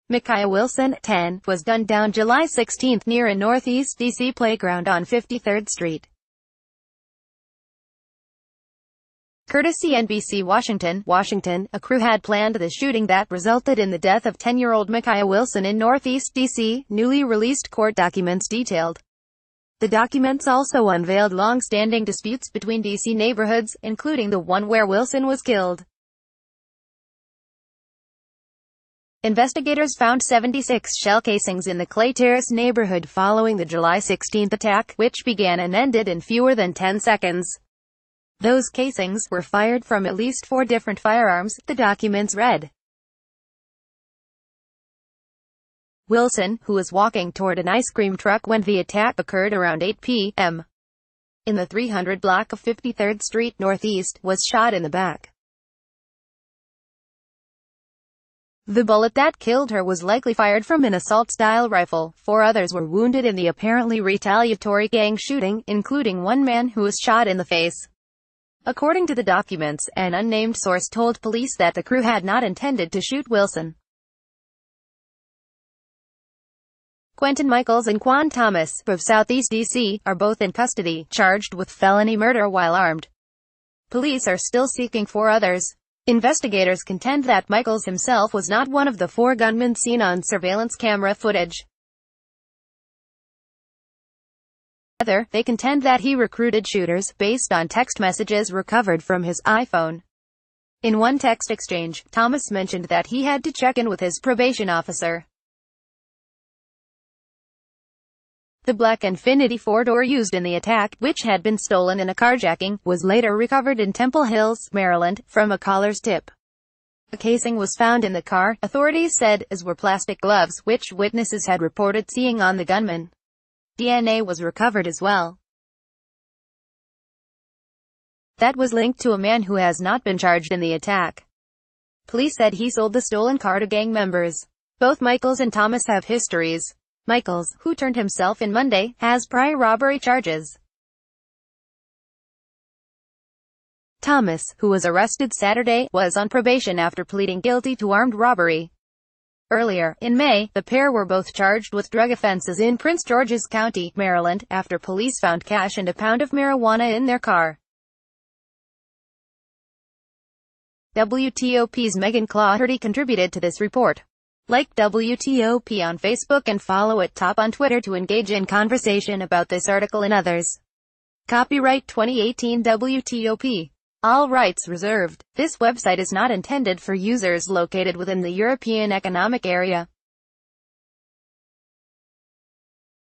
Micaiah Wilson, 10, was gunned down July 16 near a Northeast D.C. playground on 53rd Street. Courtesy NBC Washington, a crew had planned the shooting that resulted in the death of 10-year-old Micaiah Wilson in Northeast D.C., newly released court documents detailed. The documents also unveiled long-standing disputes between D.C. neighborhoods, including the one where Wilson was killed. Investigators found 76 shell casings in the Clay Terrace neighborhood following the July 16 attack, which began and ended in fewer than 10 seconds. Those casings were fired from at least 4 different firearms, the documents read. Wilson, who was walking toward an ice cream truck when the attack occurred around 8 p.m. in the 300 block of 53rd Street Northeast, was shot in the back. The bullet that killed her was likely fired from an assault-style rifle. 4 others were wounded in the apparently retaliatory gang shooting, including one man who was shot in the face. According to the documents, an unnamed source told police that the crew had not intended to shoot Wilson. Quentin Michaels and Quan Thomas, of Southeast D.C., are both in custody, charged with felony murder while armed. Police are still seeking 4 others. Investigators contend that Michaels himself was not one of the 4 gunmen seen on surveillance camera footage. Rather, they contend that he recruited shooters, based on text messages recovered from his iPhone. In one text exchange, Thomas mentioned that he had to check in with his probation officer. The black Infiniti 4-door used in the attack, which had been stolen in a carjacking, was later recovered in Temple Hills, Maryland, from a caller's tip. A casing was found in the car, authorities said, as were plastic gloves, which witnesses had reported seeing on the gunman. DNA was recovered as well. That was linked to a man who has not been charged in the attack. Police said he sold the stolen car to gang members. Both Michaels and Thomas have histories. Michaels, who turned himself in Monday, has prior robbery charges. Thomas, who was arrested Saturday, was on probation after pleading guilty to armed robbery. Earlier, in May, the pair were both charged with drug offenses in Prince George's County, Maryland, after police found cash and a pound of marijuana in their car. WTOP's Megan Claherty contributed to this report. Like WTOP on Facebook and follow at Top on Twitter to engage in conversation about this article and others. Copyright 2018 WTOP. All rights reserved. This website is not intended for users located within the European Economic Area.